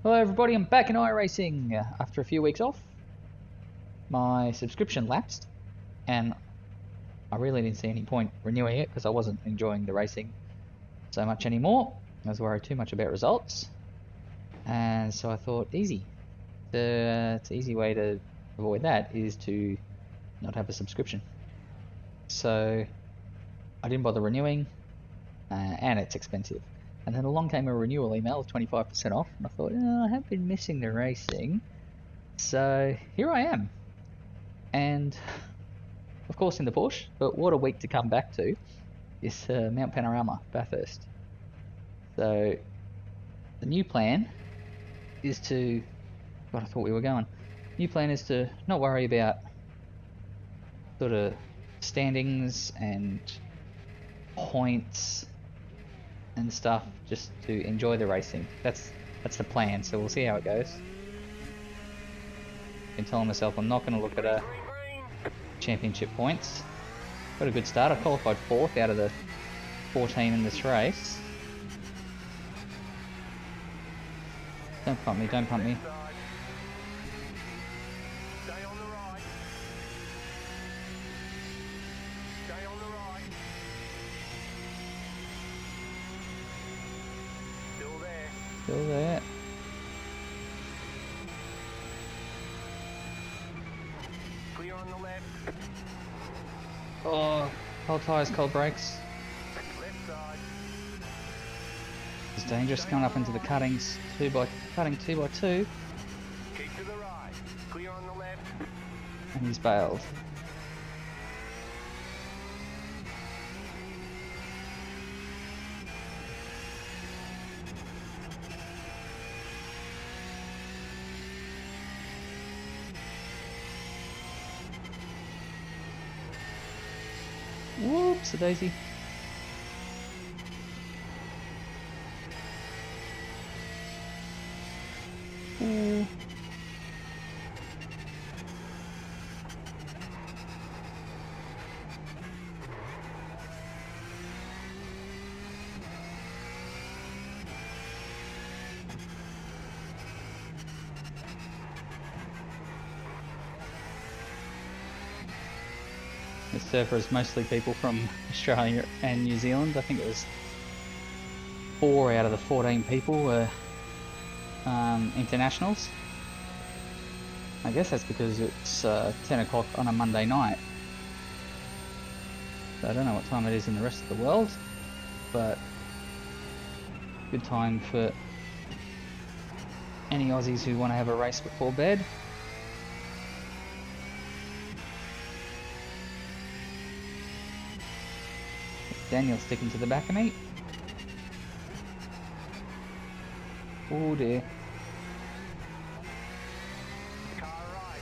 Hello everybody, I'm back in iRacing after a few weeks off. My subscription lapsed and I really didn't see any point renewing it because I wasn't enjoying the racing so much anymore. I was worried too much about results, and so I thought it's an easy way to avoid that is to not have a subscription. So I didn't bother renewing, and it's expensive. And then along came a renewal email of 25% off, and I thought, I have been missing the racing, so here I am. And of course in the Porsche, but what a week to come back to is Mount Panorama, Bathurst. So the new plan is to, God, I thought we were going. New plan is to not worry about sort of standings and points and stuff, just to enjoy the racing. That's the plan, so we'll see how it goes. I've been telling myself I'm not going to look at championship points. Got a good start. I qualified 4th out of the 14 in this race. Don't pump me, don't pump me. Still there. Clear on the left. Oh, cold tyres, cold brakes. Left side. It's dangerous coming up into the cuttings. Cutting 2x2. Keep to the right. Clear on the left. And he's bailed. Whoops, a daisy. Ooh. This server is mostly people from Australia and New Zealand. I think it was 4 out of the 14 people were internationals. I guess that's because it's 10 o'clock on a Monday night. So I don't know what time it is in the rest of the world, but good time for any Aussies who want to have a race before bed. Daniel's sticking to the back of me. Oh dear. Car right.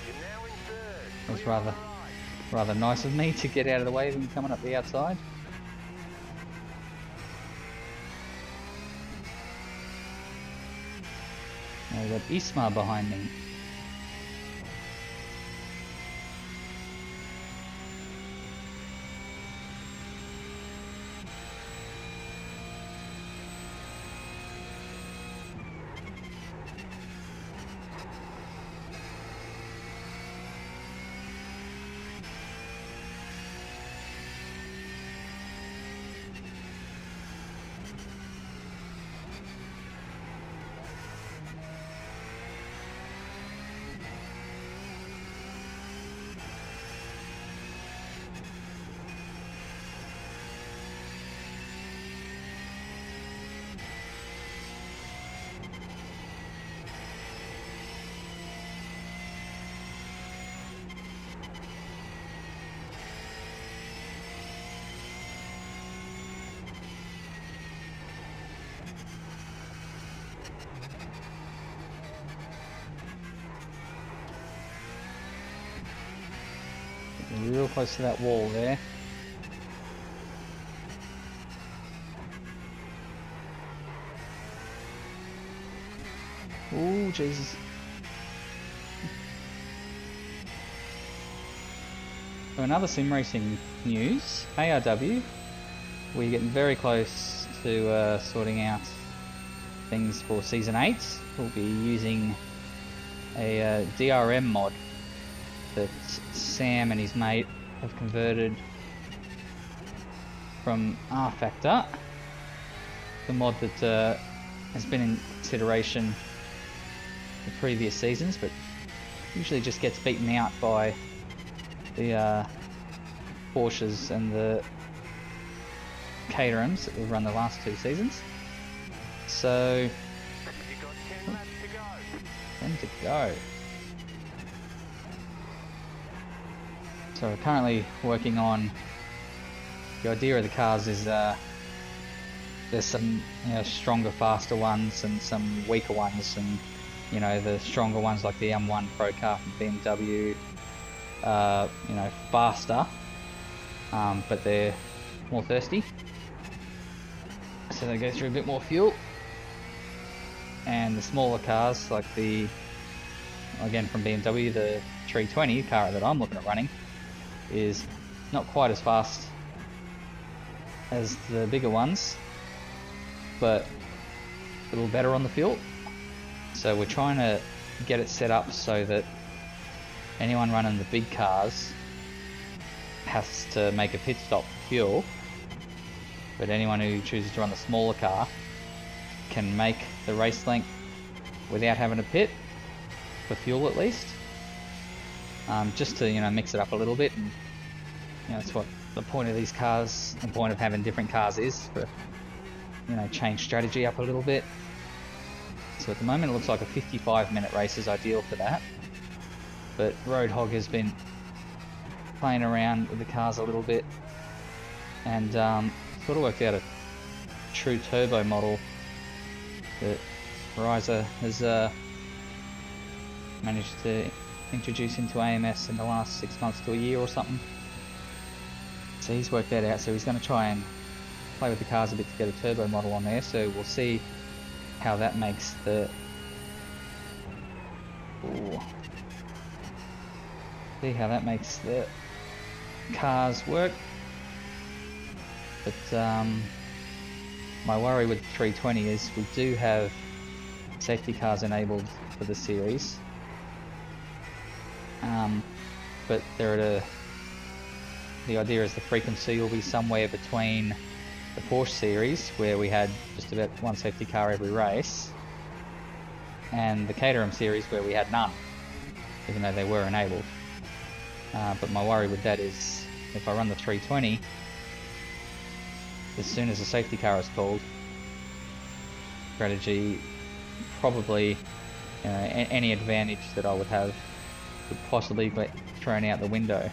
You're now in third. That was Clear on the rather nice of me to get out of the way of him coming up the outside. Now we've got Isma behind me. Real close to that wall there. Oh Jesus. So another sim racing news, ARW, we're getting very close to sorting out things for Season 8, we'll be using a DRM mod that Sam and his mate have converted from R-Factor, the mod that has been in consideration for previous seasons, but usually just gets beaten out by the Porsches and the Caterhams that we've run the last 2 seasons. So, You've got 10 laps to go. 10 to go. So we're currently working on, the idea of the cars is there's some stronger, faster ones and some weaker ones, and the stronger ones like the M1 Pro car from BMW, faster, but they're more thirsty, so they go through a bit more fuel. And the smaller cars like again from BMW, the 320 car that I'm looking at running is not quite as fast as the bigger ones, but a little better on the fuel. So we're trying to get it set up so that anyone running the big cars has to make a pit stop for fuel, but anyone who chooses to run the smaller car can make the race length without having to pit, for fuel at least, just to mix it up a little bit. And that's what the point of these cars, the point of having different cars is, for change strategy up a little bit. So at the moment it looks like a 55-minute race is ideal for that, but Roadhog has been playing around with the cars a little bit and sort of worked out a true turbo model that Riser has managed to introduce into AMS in the last 6 months to a year or something. So he's worked that out, so he's going to try and play with the cars a bit to get a turbo model on there, so we'll see how that makes the cars work. But my worry with the 320 is we do have safety cars enabled for the series, but they're the idea is the frequency will be somewhere between the Porsche series, where we had just about one safety car every race, and the Caterham series, where we had none, even though they were enabled. But my worry with that is, if I run the 320, as soon as a safety car is called, strategy probably, any advantage that I would have would possibly be thrown out the window.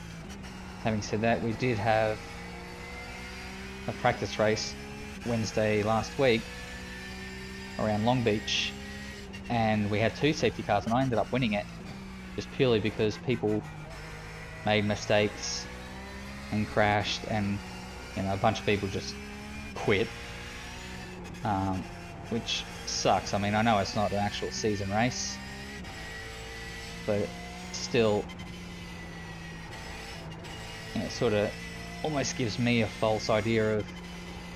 Having said that, we did have a practice race Wednesday last week around Long Beach, and we had 2 safety cars, and I ended up winning it just purely because people made mistakes and crashed, and a bunch of people just quit, which sucks. I mean, I know it's not an actual season race, but still, it sort of almost gives me a false idea of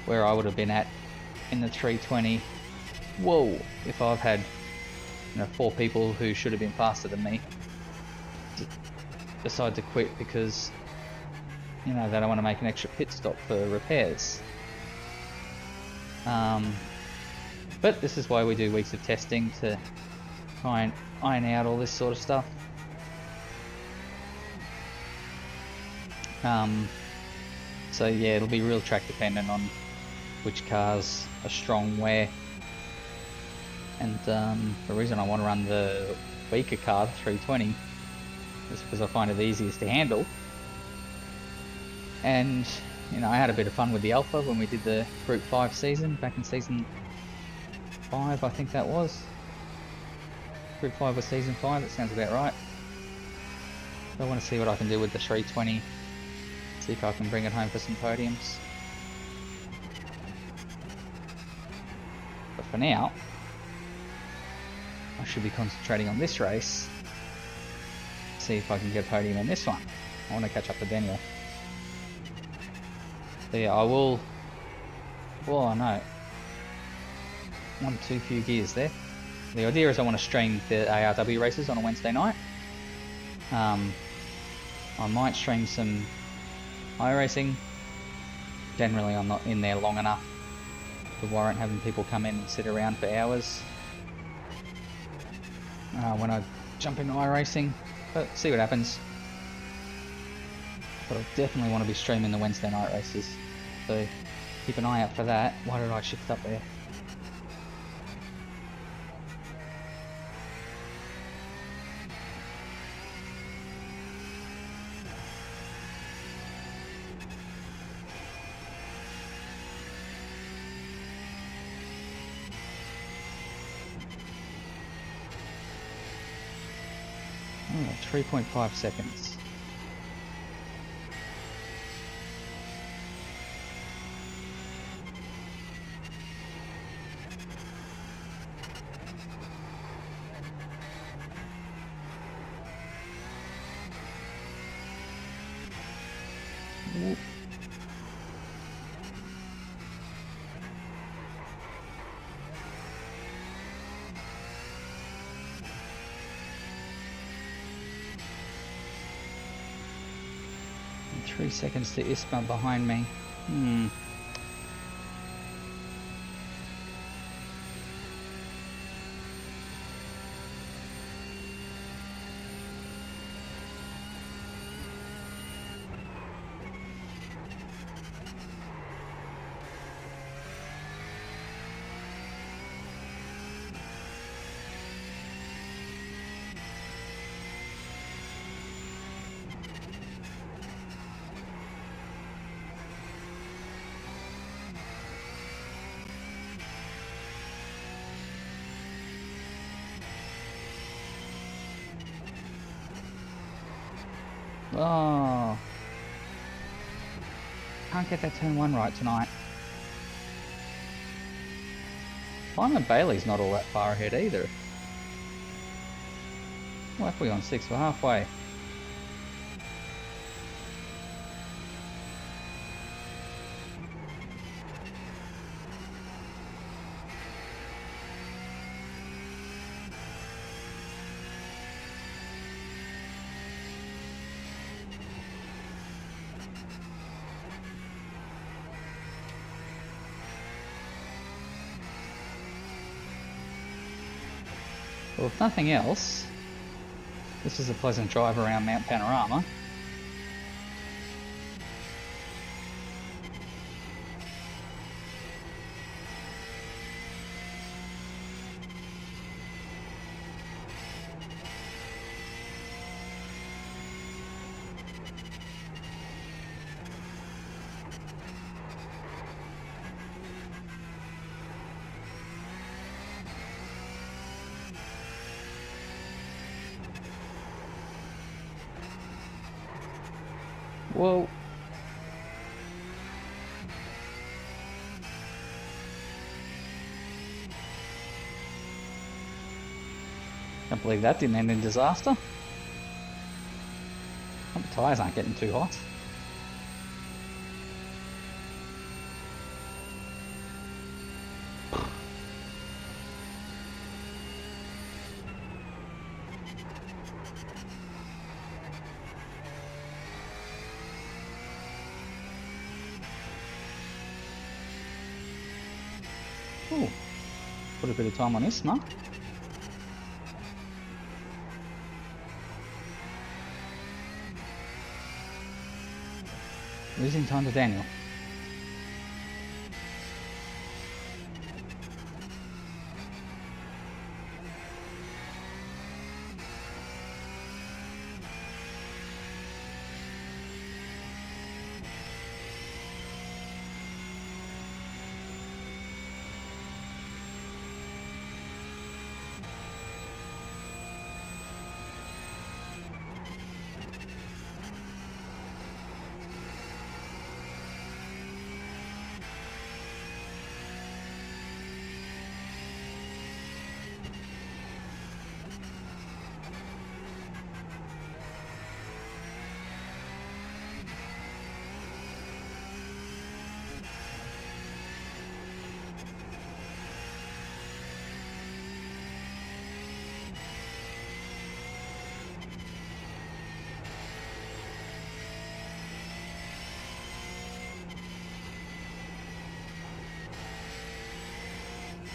where I would have been at in the 320. Whoa, if I've had 4 people who should have been faster than me decide to quit because they don't want to make an extra pit stop for repairs. But this is why we do weeks of testing, to try and iron out all this sort of stuff. So yeah, it'll be real track dependent on which cars are strong where. And the reason I want to run the weaker car, the 320, is because I find it the easiest to handle. And I had a bit of fun with the Alpha when we did the Group 5 season, back in Season 5, I think that was. Group 5 was Season 5, that sounds about right. So I want to see what I can do with the 320, see if I can bring it home for some podiums. But for now, I should be concentrating on this race, see if I can get a podium in this one. I want to catch up to Daniel. So yeah, I will, well I know, one too few gears there. The idea is I want to stream the ARW races on a Wednesday night. I might stream some iRacing. Generally I'm not in there long enough to warrant having people come in and sit around for hours when I jump into iRacing, but see what happens. But I definitely want to be streaming the Wednesday night races, so keep an eye out for that. Why did I shift up there? Oh, 3.5 seconds. Whoop. And 3 seconds to ISMA behind me. Oh, can't get that turn 1 right tonight. Simon Bailey's not all that far ahead either. What are we on 6? We're halfway. Well, if nothing else, this is a pleasant drive around Mount Panorama. Whoa. Can't believe that didn't end in disaster. The tyres aren't getting too hot. Ooh, put a bit of time on this, no? Losing time to Daniel.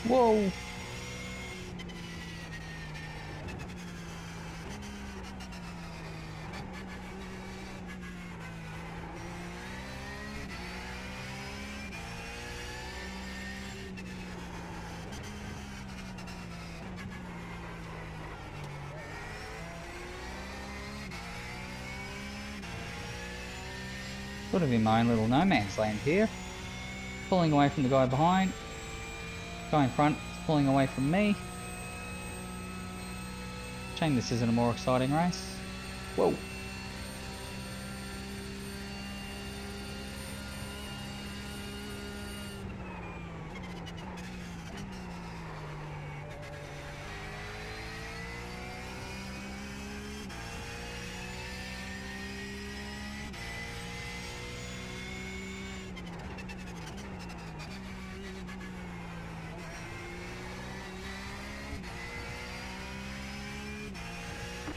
Whoa! Sort of in my own little no man's land here. Pulling away from the guy behind. Guy in front is pulling away from me. Shame this isn't a more exciting race. Whoa!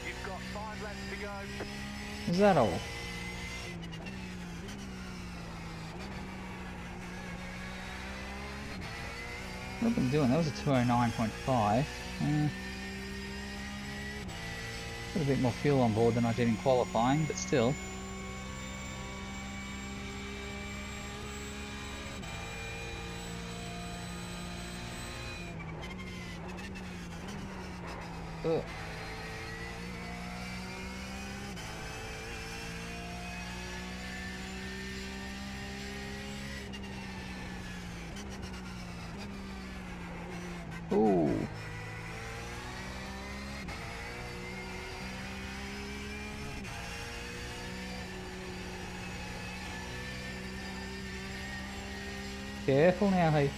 You've got 5 laps to go. Is that all? What have I been doing? That was a 209.5. Got a bit more fuel on board than I did in qualifying, but still. Ugh. Ooh. Careful now, hey.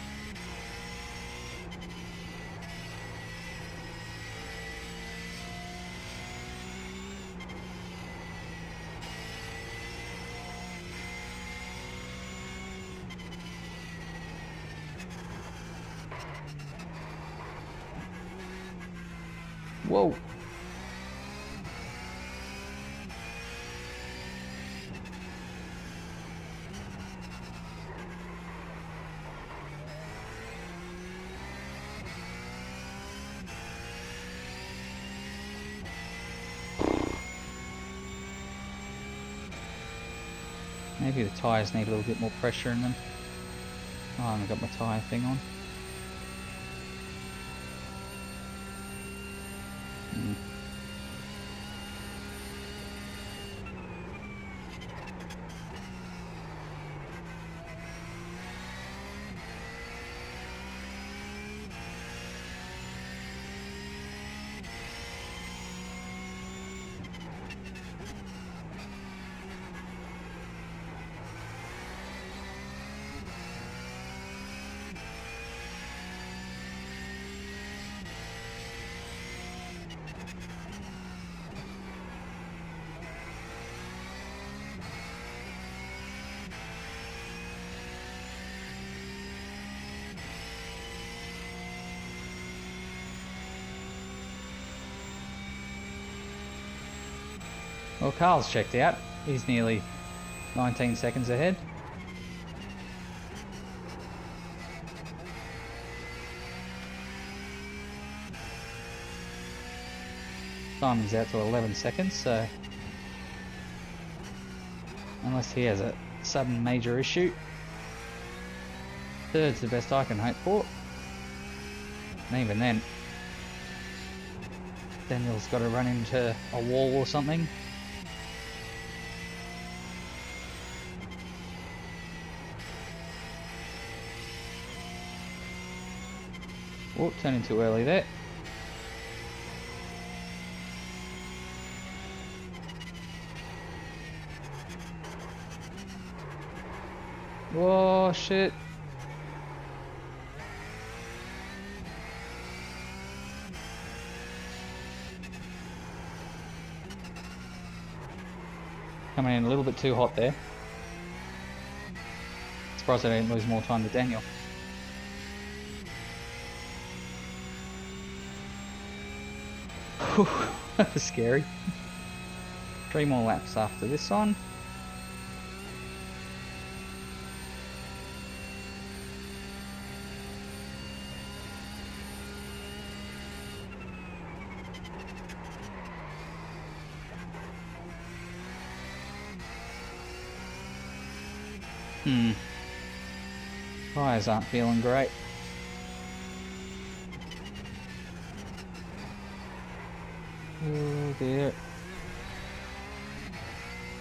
Whoa. Maybe the tyres need a little bit more pressure in them. Oh, I haven't got my tyre thing on. Well, Carl's checked out. He's nearly 19 seconds ahead. Simon's out to 11 seconds, so unless he has a sudden major issue, third's the best I can hope for. And even then, Daniel's got to run into a wall or something. Oh, turning too early there. Whoa, shit. Coming in a little bit too hot there. Surprised I didn't lose more time to Daniel. That was scary. 3 more laps after this one. Tyres aren't feeling great. Oh dear.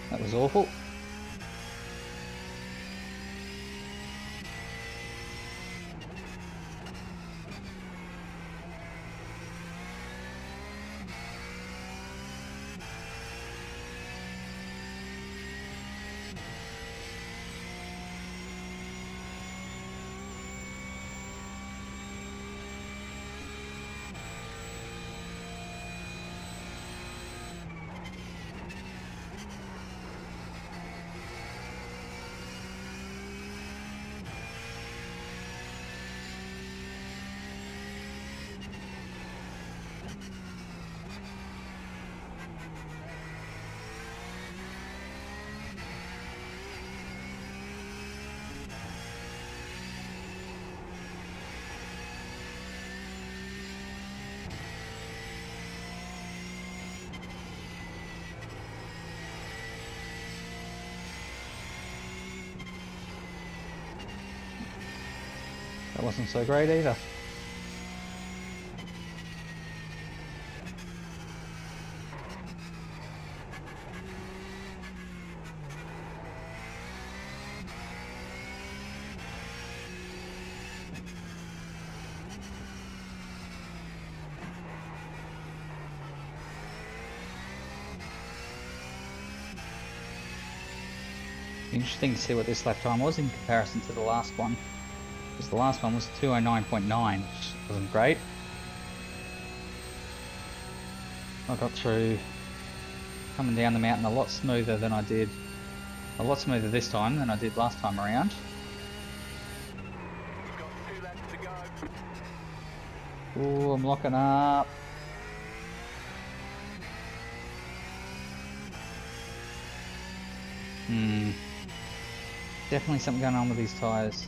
That was awful. That wasn't so great either. Interesting to see what this lap time was in comparison to the last one. Because the last one was 209.9, which wasn't great. I got through coming down the mountain a lot smoother than I did, a lot smoother this time than I did last time around. Got 2 laps to go. Oh, I'm locking up. Definitely something going on with these tyres.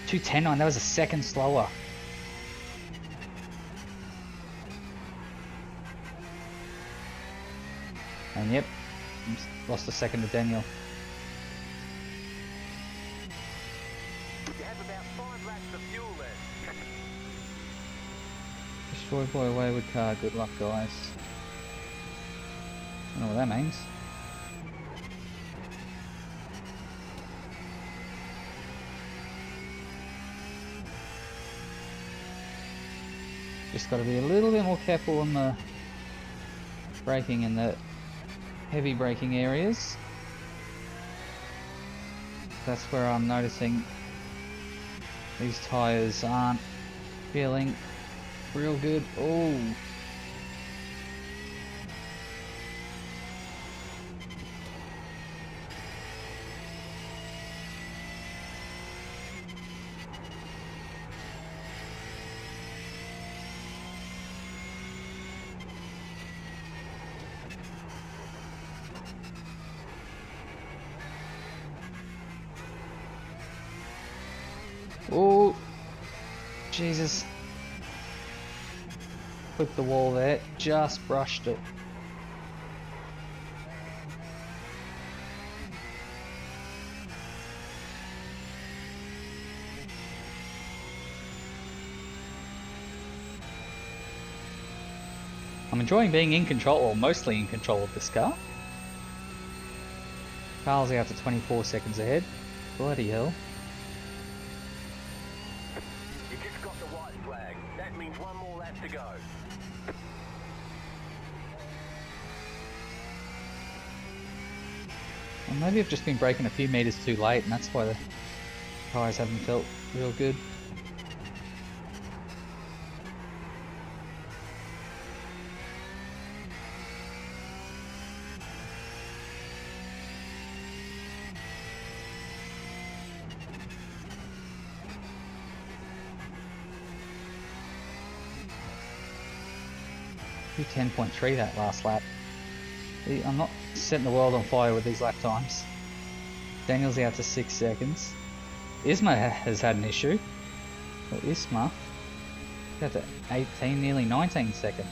.210.9, that was a second slower. And yep, lost a second to Daniel. You have about 5 laps of fuel left. Destroyed by a wayward car, good luck guys. I don't know what that means. Just got to be a little bit more careful on the braking in the heavy braking areas. That's where I'm noticing these tyres aren't feeling real good. Oh. Oh, Jesus. Clipped the wall there, just brushed it. I'm enjoying being in control, or mostly in control of this car. Carl's out to 24 seconds ahead. Bloody hell. You just got the white flag. That means 1 more lap to go. Well, maybe I've just been braking a few meters too late, and that's why the tyres haven't felt real good. Do 10.3 that last lap. I'm not setting the world on fire with these lap times. Daniel's out to 6 seconds. Isma has had an issue. Well, Isma got to 18, nearly 19 seconds.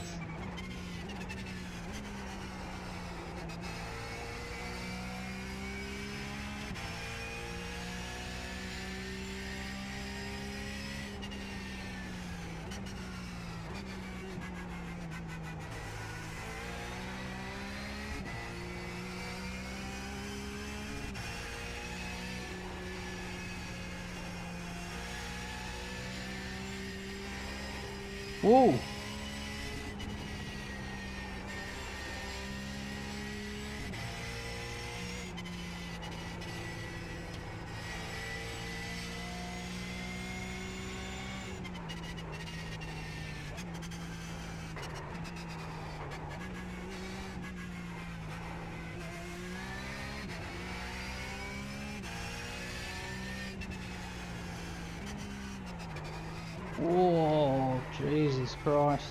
Whoa! Whoa, Jesus Christ.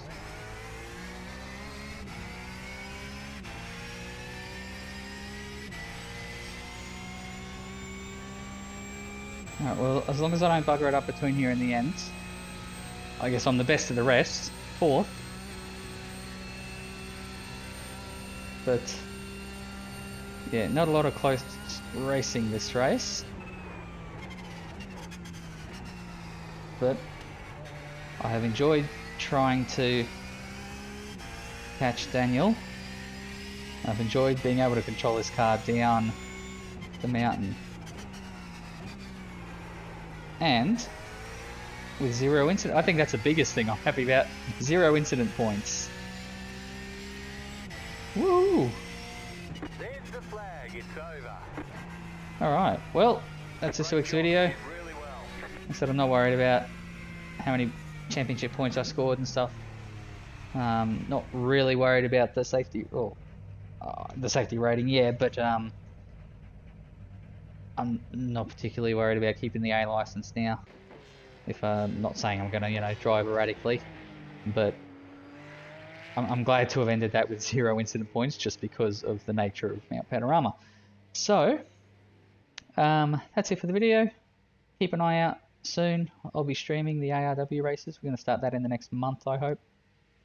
Alright, well, as long as I don't bugger it up between here and the end, I guess I'm the best of the rest. 4th. But, yeah, not a lot of close racing this race. But I have enjoyed trying to catch Daniel. I've enjoyed being able to control this car down the mountain. And with 0 incident, I think that's the biggest thing I'm happy about. 0 incident points. Woo! There's the flag, it's over. Alright, well, that's this week's video. Really well. I said I'm not worried about how many championship points I scored and stuff. Not really worried about the safety, or the safety rating, yeah, but I'm not particularly worried about keeping the A license now. If I'm not saying I'm going to, you know, drive erratically, but I'm glad to have ended that with 0 incident points just because of the nature of Mount Panorama. So that's it for the video. Keep an eye out soon. I'll be streaming the ARW races. We're going to start that in the next month, I hope.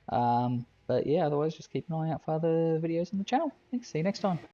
But yeah, otherwise just keep an eye out for other videos on the channel. Thanks. See you next time.